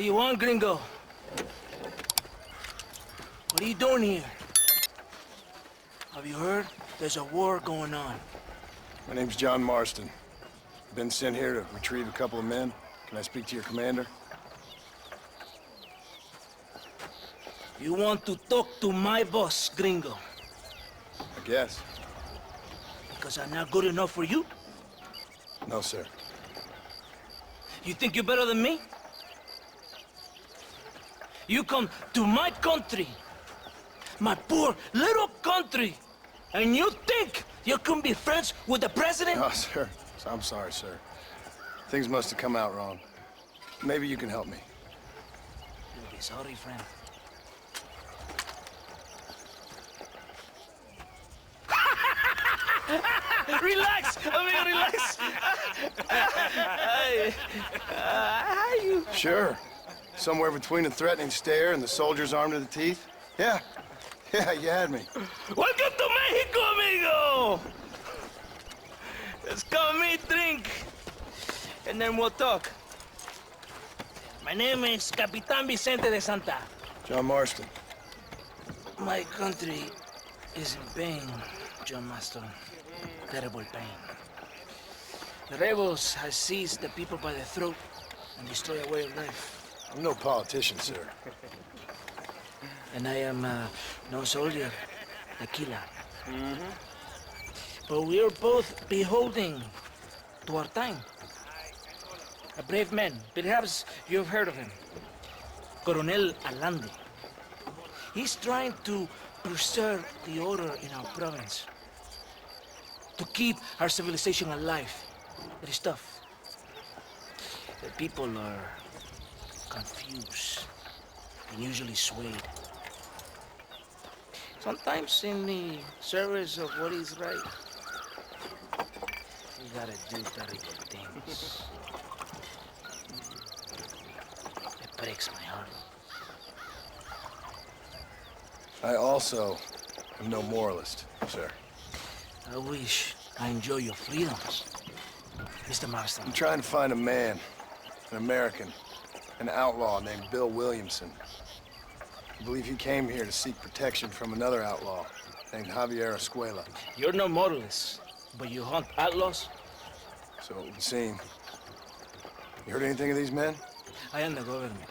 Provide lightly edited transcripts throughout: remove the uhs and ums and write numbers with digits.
you want, gringo? What are you doing here? Have you heard? There's a war going on. My name's John Marston. Been sent here to retrieve a couple of men. Can I speak to your commander? You want to talk to my boss, gringo? I guess. Because I'm not good enough for you? No, sir. You think you're better than me? You come to my country, my poor little country, and you think you can be friends with the president? No, sir. I'm sorry, sir. Things must have come out wrong. Maybe you can help me. You'll be sorry, friend. Relax, amigo, relax. How you? Sure. Somewhere between a threatening stare and the soldier's armed to the teeth? Yeah. Yeah, you had me. Welcome to Mexico, amigo! Let's come meet, drink, and then we'll talk. My name is Capitan Vicente de Santa. John Marston. My country is in pain, John Marston. Terrible pain. The rebels have seized the people by the throat and destroyed a way of life. I'm no politician, sir. And I am no soldier, tequila. But we are both beholding to our time. A brave man, perhaps you've heard of him. Coronel Allende. He's trying to preserve the order in our province. To keep our civilization alive. It is tough. The people are confused and usually swayed. Sometimes in the service of what is right, you gotta do terrible things. It breaks my heart. I also am no moralist, sir. I wish I enjoy your freedoms, Mr. Marston. I'm trying to find a man, an American, an outlaw named Bill Williamson. I believe he came here to seek protection from another outlaw named Javier Escuela. You're no moralist, but you hunt outlaws? So it would seem. You heard anything of these men? I am the government,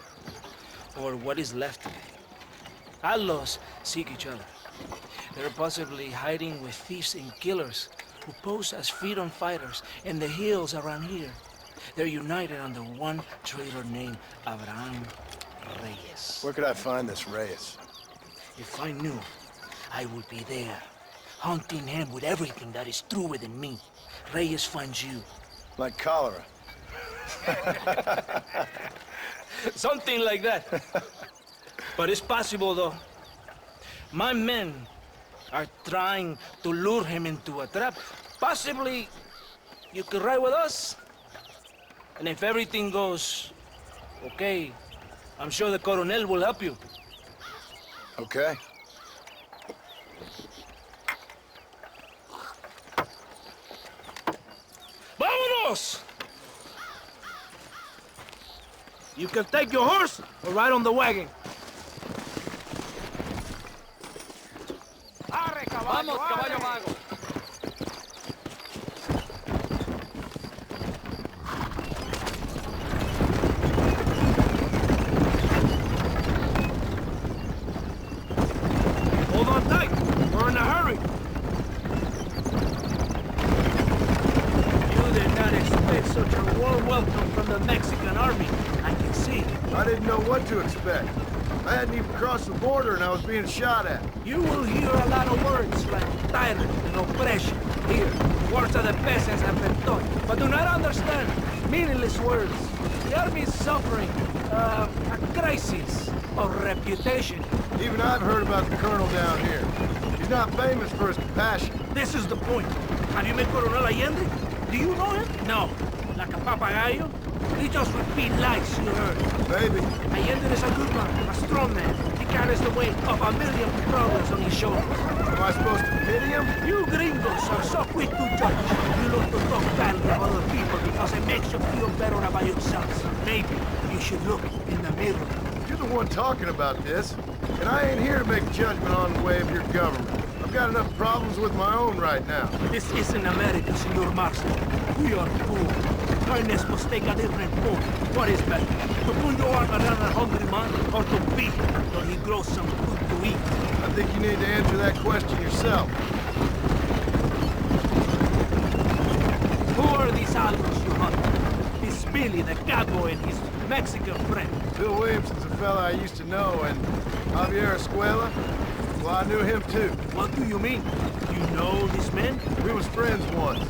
or what is left of it. Outlaws seek each other. They're possibly hiding with thieves and killers who pose as freedom fighters in the hills around here. They're united under one traitor named Abraham Reyes. Where could I find this Reyes? If I knew, I would be there, hunting him with everything that is true within me. Reyes finds you. Like cholera. Something like that. But it's possible, though. My men are trying to lure him into a trap. Possibly, you could ride with us. And if everything goes okay, I'm sure the Coronel will help you. Okay. Vámonos! You can take your horse or ride on the wagon. Vamos, caballo mago. Hold on tight. We're in a hurry. You did not expect such a warm welcome from the Mexican army. I can see. I didn't know what to expect. I hadn't even crossed the border and I was being shot at. You will hear a lot of words like tyrant and oppression. Here, words that the peasants have been taught, but do not understand. Meaningless words. The army is suffering a crisis of reputation. Even I've heard about the colonel down here. He's not famous for his compassion. This is the point. Have you met Coronel Allende? Do you know him? No. Like a papagayo? He just repeat lies you heard. Maybe. Allende is a good man, a strong man. He carries the weight of 1,000,000 problems on his shoulders. I supposed to pity him? You gringos are so quick to judge. You look to talk badly of other people because it makes you feel better about yourselves. Maybe you should look in the mirror. You're the one talking about this, and I ain't here to make judgment on the way of your government. I've got enough problems with my own right now. This isn't America, Senor Marston. We are poor. Kindness must take a different form. What is better, to pull your arm around a hungry man, or to beat him till he grows some food to eat? I think you need to answer that question yourself. Who are these Aldos you hunt? This Billy, the cowboy, and his Mexican friend. Bill Williamson's a fella I used to know, and Javier Escuela, well, I knew him too. What do you mean? You know this man? We was friends once.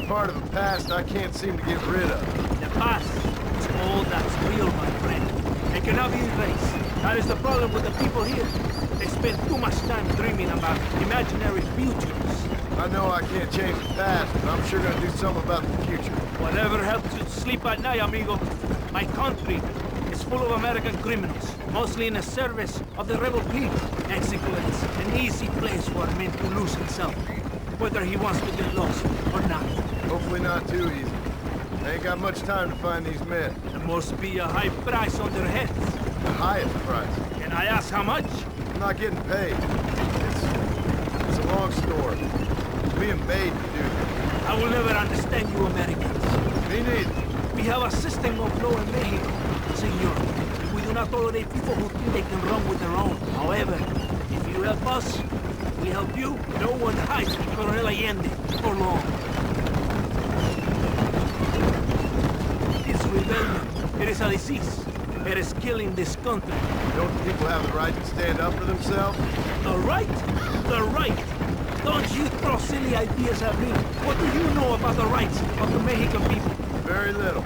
Part of a past I can't seem to get rid of. The past is all that's real, my friend. It cannot be erased. That is the problem with the people here. They spend too much time dreaming about imaginary futures. I know I can't change the past, but I'm sure gonna do something about the future. Whatever helps you sleep at night, amigo. My country is full of American criminals, mostly in the service of the rebel people. Mexico is an easy place for a man to lose himself, whether he wants to get lost or not. Hopefully not too easy. I ain't got much time to find these men. There must be a high price on their heads. The highest price. Can I ask how much? I'm not getting paid. It's a long story. Being made to do this. I will never understand you Americans. Me neither. We have a system of law in Mexico, senor. We do not tolerate people who think they can run with their own. However, if you help us, we help you. No one hides Coronel Allende for long. This rebellion, it is a disease. It is killing this country. Don't the people have the right to stand up for themselves? The right? The right! Don't you throw silly ideas at me. What do you know about the rights of the Mexican people? Very little.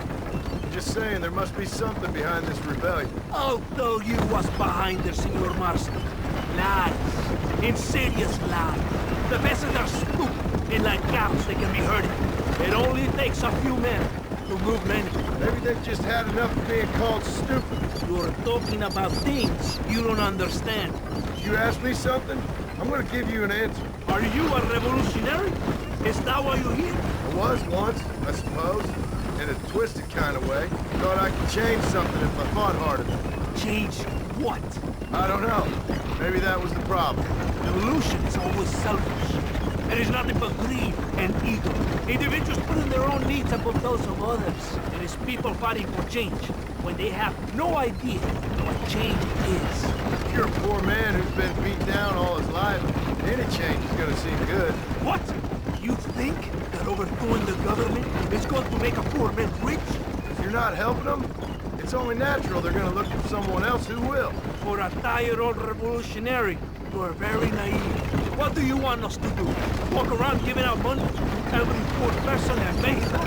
Just saying there must be something behind this rebellion. I'll tell you what's behind there, Senor Marston. Lies. Insidious lies. The vessels are spooked, and like cows they can be herded. It only takes a few men to move many. Maybe they've just had enough of being called stupid. You're talking about things you don't understand. You ask me something, I'm gonna give you an answer. Are you a revolutionary? Is that why you're here? I was once, I suppose. In a twisted kind of way. Thought I could change something if I fought hard enough. Change what? I don't know. Maybe that was the problem. Revolution is always selfish. It is nothing but greed and ego. Individuals putting their own needs above those of others. It is people fighting for change when they have no idea what change is. If you're a poor man who's been beat down all his life, any change is gonna seem good. What? You think that overthrowing the government is going to make a poor man rich? If you're not helping them, it's only natural they're gonna look for someone else who will. For a tired old revolutionary, you are very naive. What do you want us to do? Walk around giving out money to every poor person in Mexico?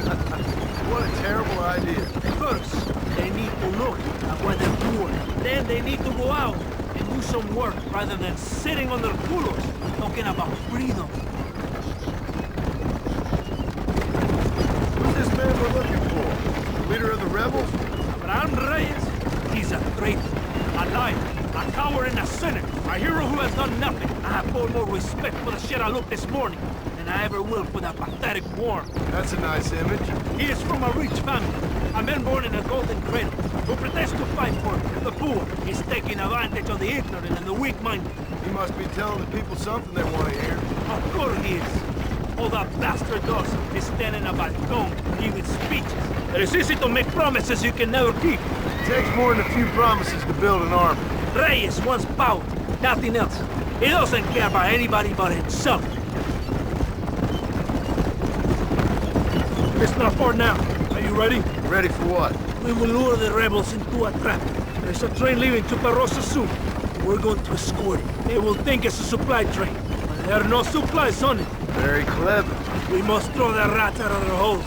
What a terrible idea. First, they need to look at why they're poor. Then they need to go out and do some work rather than sitting on their culos talking about freedom. Who's this man we're looking for? The leader of the rebels? Abraham Reyes, he's a traitor, a liar, a coward and a sinner, a hero who has done nothing. I have far more respect for the shit I looked this morning than I ever will for that pathetic worm. That's a nice image. He is from a rich family, a man born in a golden cradle, who pretends to fight for the poor. He's taking advantage of the ignorant and the weak-minded. He must be telling the people something they want to hear. Of course he is. All that bastard does is stand in a balcony, giving speeches. It is easy to make promises you can never keep. It takes more than a few promises to build an army. Reyes wants power, nothing else. He doesn't care about anybody but himself. It's not far now. Are you ready? Ready for what? We will lure the rebels into a trap. There's a train leaving to Barrosa soon. We're going to escort it. They will think it's a supply train, but there are no supplies on it. Very clever. We must throw the rats out of their holes.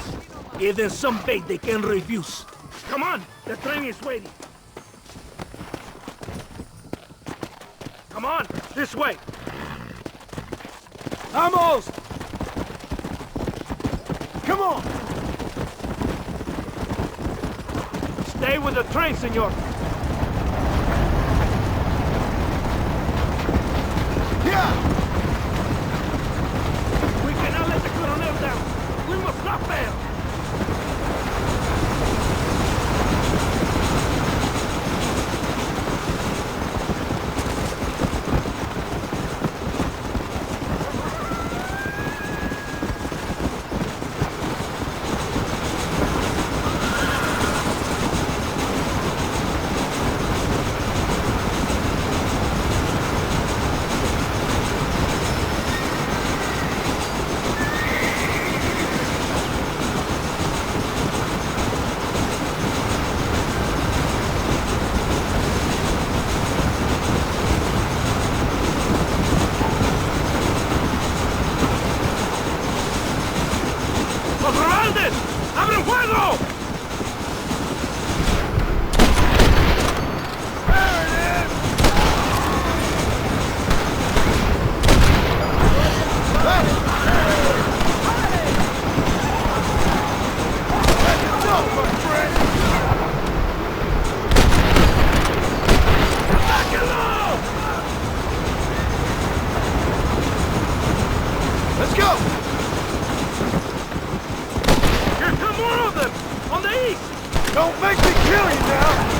Give them some bait they can refuse. Come on, the train is waiting. Come on, this way. Vamos! Come on! Stay with the train, senor. Yeah! go! Here come more of them! On the east! Don't make me kill you now!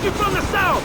You from the south!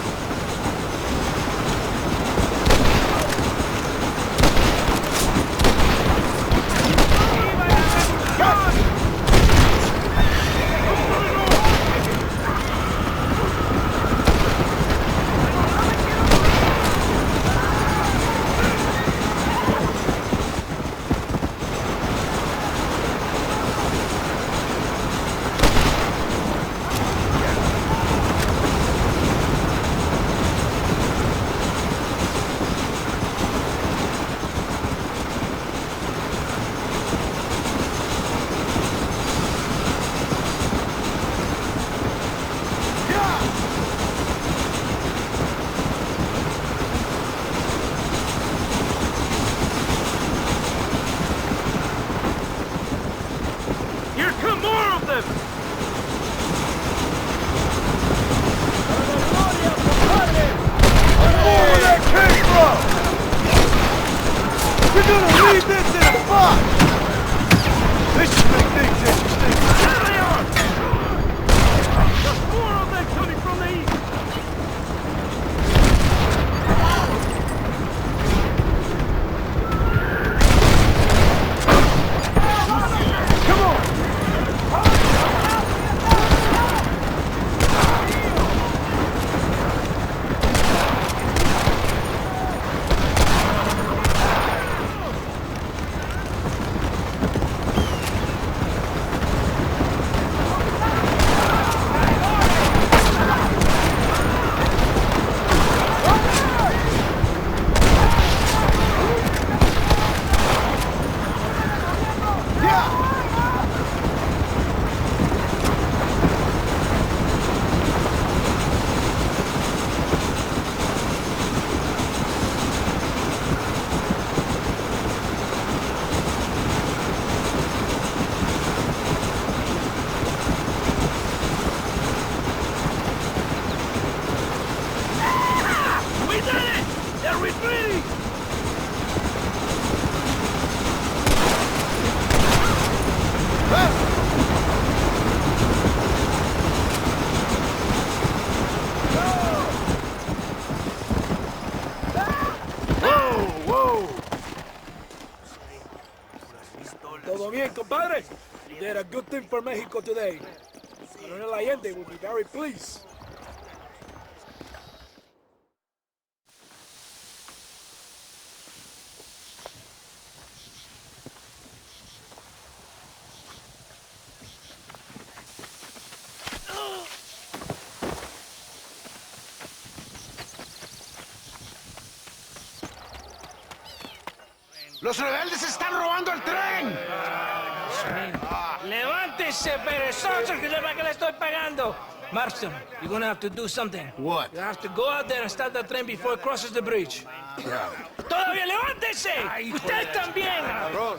Leave this in a box! This should make things interesting. There they are! There's more of them coming from the east! Come on! Todo bien, compadre? You did a good thing for Mexico today. Coronel Allende will be very pleased. ¡Los rebeldes están robando el tren! ¡Levántese, perezosos, que sepa que le estoy pagando! Marston, you're gonna have to do something. What? You have to go out there and stop the train before it crosses the bridge. Yeah. ¡Todavía levántese! ¡Usted también!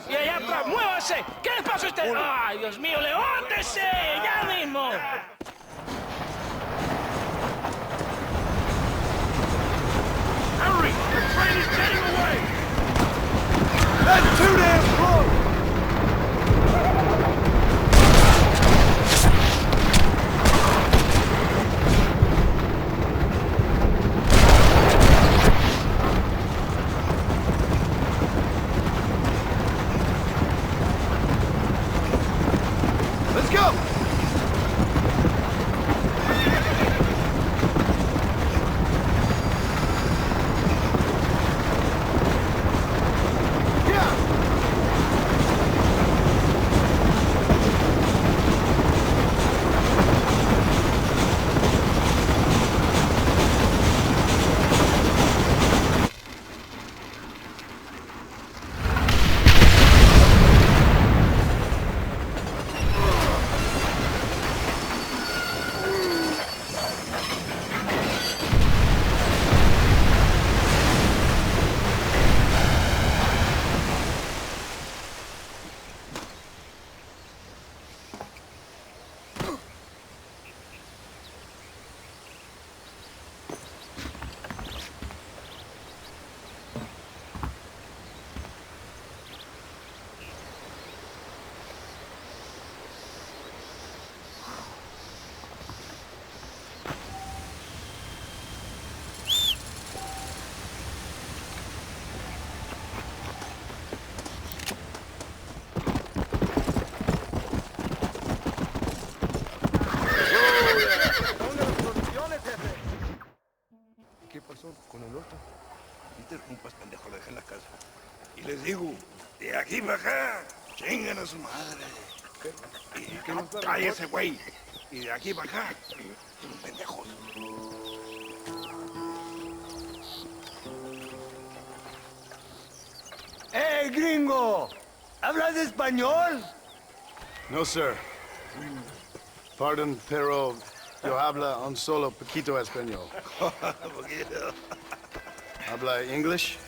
Y allá atrás, muévase. ¿Qué le pasa a usted? ¡Ay, Dios mío, levántese! ¡Ya mismo! Hurry! The train is getting away! That's too damn close! Let's go! interrumpas, pendejo, lo dejé en la casa. Y les digo, de aquí para acá, chingan a su madre. Cállese, güey. Y de aquí para acá, pendejos. ¡Hey, gringo! ¿Hablas español? No, sir. Pardon, pero yo habla un solo poquito español. ¿Habla English?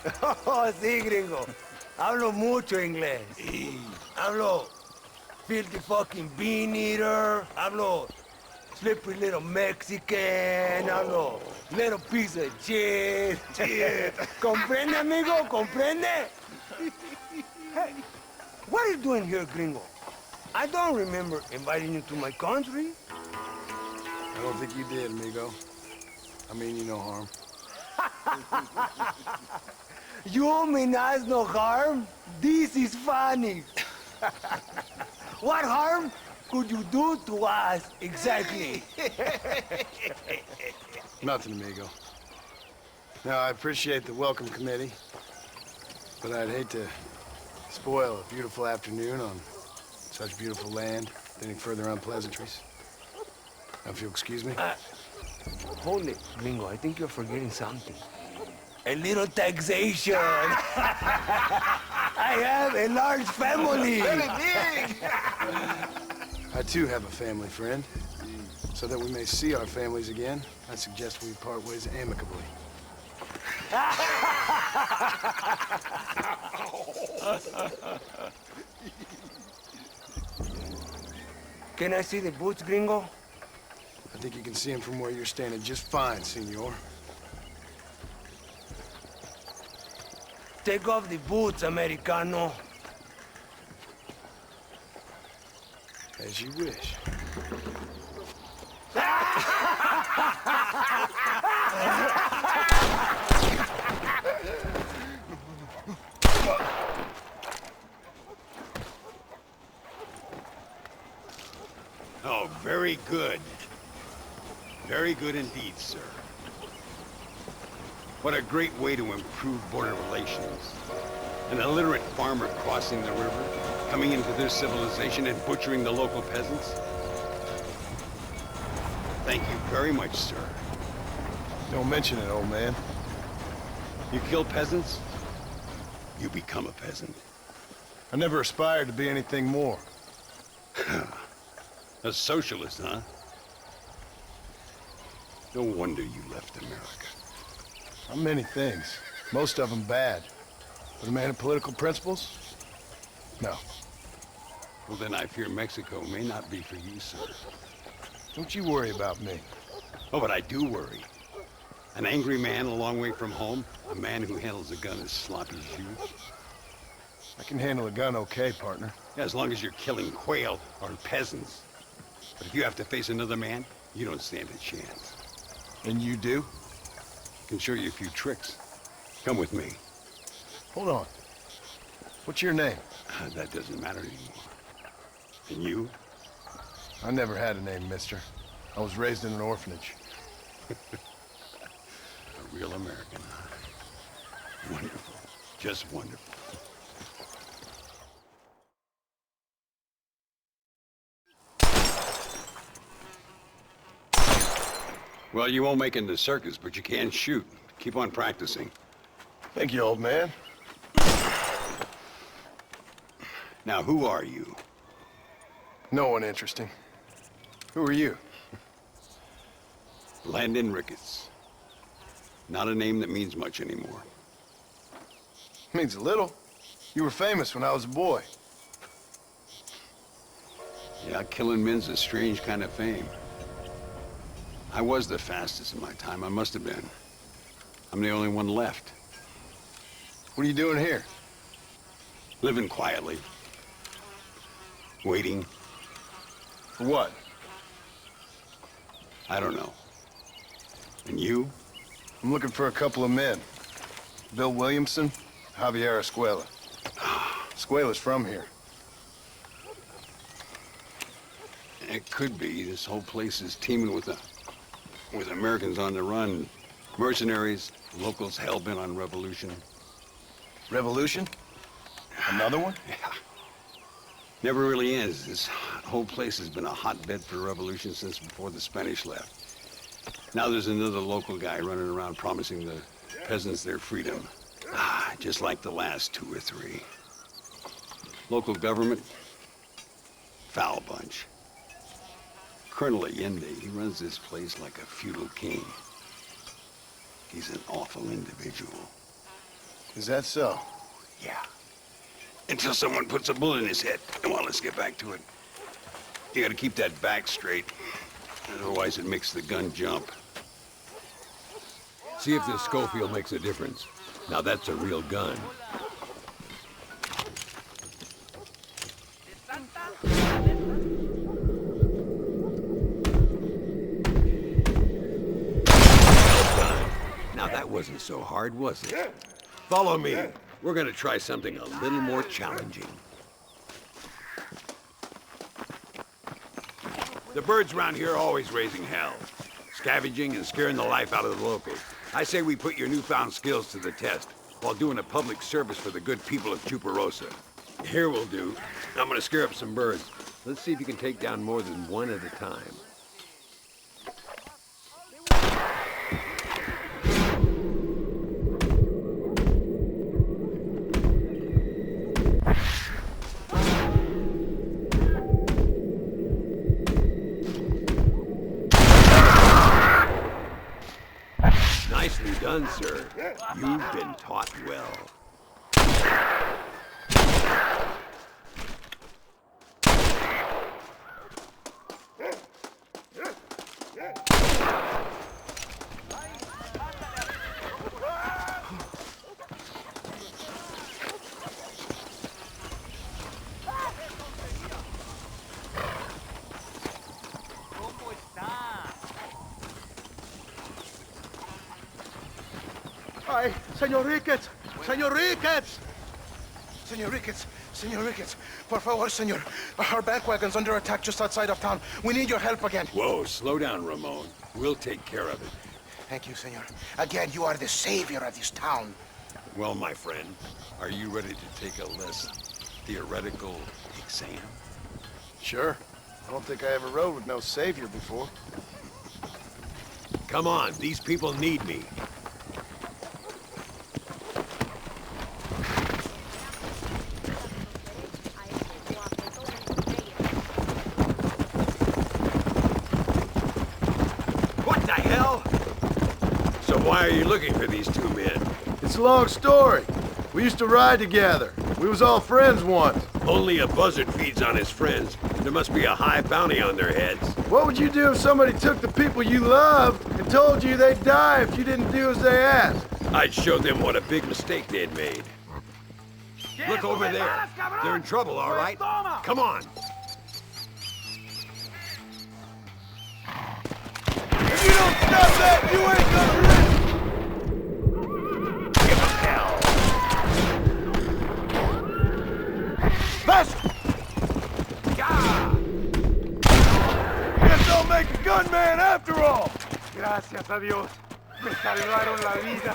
Oh, sí, gringo. Hablo mucho inglés. Hablo filthy fucking bean eater. Hablo slippery little Mexican. Hablo little piece of shit. ¿Comprende, amigo? ¿Comprende? Hey, what are you doing here, gringo? I don't remember inviting you to my country. I don't think you did, amigo. I mean you no harm. You mean us no harm? This is funny. What harm could you do to us exactly? Nothing, amigo. Now, I appreciate the welcome committee, but I'd hate to spoil a beautiful afternoon on such beautiful land with any further unpleasantries. Now, if you'll excuse me. Hold it, gringo. I think you're forgetting something. A little taxation. I have a large family. Very big. I too have a family friend. So that we may see our families again, I suggest we part ways amicably. Can I see the boots, gringo? I think you can see him from where you're standing just fine, senor. Take off the boots, Americano. As you wish. Oh, very good. Very good indeed, sir. What a great way to improve border relations. An illiterate farmer crossing the river, coming into their civilization and butchering the local peasants. Thank you very much, sir. Don't mention it, old man. You kill peasants, you become a peasant. I never aspired to be anything more. A socialist, huh? No wonder you left America. I'm many things. Most of them bad. But a man of political principles? No. Well, then I fear Mexico may not be for you, sir. Don't you worry about me. Oh, but I do worry. An angry man a long way from home, a man who handles a gun as sloppy as you. I can handle a gun okay, partner. Yeah, as long as you're killing quail or peasants. But if you have to face another man, you don't stand a chance. And you do? I can show you a few tricks. Come with me. Hold on. What's your name? That doesn't matter anymore. And you? I never had a name, mister. I was raised in an orphanage. A real American, huh? Wonderful. Just wonderful. Well, you won't make it in the circus, but you can shoot. Keep on practicing. Thank you, old man. Now, who are you? No one interesting. Who are you? Landon Ricketts. Not a name that means much anymore. Means a little. You were famous when I was a boy. Yeah, killing men's a strange kind of fame. I was the fastest in my time. I must have been. I'm the only one left. What are you doing here? Living quietly. Waiting. For what? I don't know. And you? I'm looking for a couple of men. Bill Williamson, Javier Escuela. Escuela's from here. It could be. This whole place is teeming with Americans on the run. Mercenaries, locals hell-bent on revolution. Revolution? Another one? Yeah. Never really ends. This whole place has been a hotbed for revolution since before the Spanish left. Now there's another local guy running around promising the peasants their freedom. Just like the last 2 or 3. Local government, foul bunch. Colonel Allende, he runs this place like a feudal king. He's an awful individual. Is that so? Yeah. Until someone puts a bullet in his head. Come on, let's get back to it. You gotta keep that back straight. Otherwise it makes the gun jump. See if this Schofield makes a difference. Now that's a real gun. Now that wasn't so hard, was it? Follow me. We're gonna try something a little more challenging. The birds around here are always raising hell. Scavenging and scaring the life out of the locals. I say we put your newfound skills to the test, while doing a public service for the good people of Chuparosa. Here we'll do. I'm gonna scare up some birds. Let's see if you can take down more than one at a time. Nicely done, sir. You've been taught well. Ay, Señor Ricketts! Señor Ricketts! Señor Ricketts! Señor Ricketts! Por favor, señor. Our bank wagon's under attack just outside of town. We need your help again. Whoa, slow down, Ramon. We'll take care of it. Thank you, senor. Again, you are the savior of this town. Well, my friend, are you ready to take a less theoretical exam? Sure. I don't think I ever rode with no savior before. Come on, these people need me. What the hell? So why are you looking for these 2 men? It's a long story. We used to ride together. We was all friends once. Only a buzzard feeds on his friends. There must be a high bounty on their heads. What would you do if somebody took the people you loved and told you they'd die if you didn't do as they asked? I'd show them what a big mistake they'd made. Look over there. They're in trouble, all right? Come on. If you don't stop that, you ain't gonna live! Give them hell. Best! Yeah. Guess I'll make a gunman after all! Gracias a Dios. Me salvaron la vida.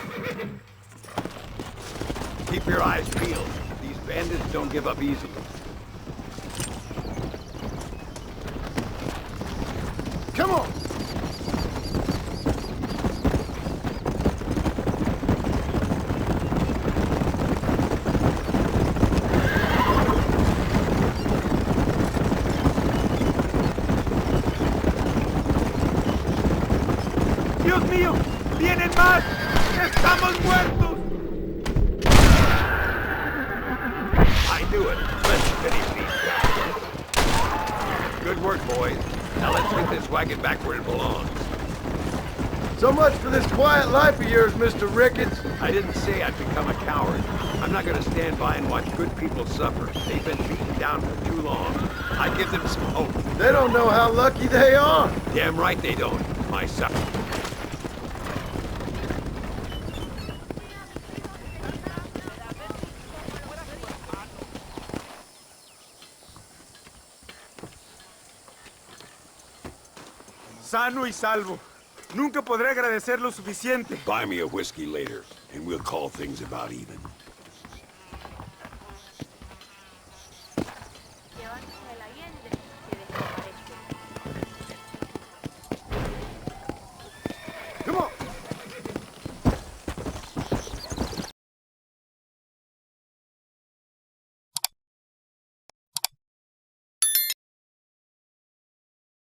Keep your eyes peeled. These bandits don't give up easily. Come on! Dios mío, vienen más. Estamos muertos. I knew it. Let's finish these guys. Good work, boys. Now let's get this wagon back where it belongs. So much for this quiet life of yours, Mr. Ricketts. I didn't say I'd become a coward. I'm not gonna stand by and watch good people suffer. They've been beaten down for too long. I give them some hope. They don't know how lucky they are. Damn right they don't, my son. Sano y salvo. Nunca podré agradecer lo suficiente. Buy me a whiskey later, and we'll call things about even.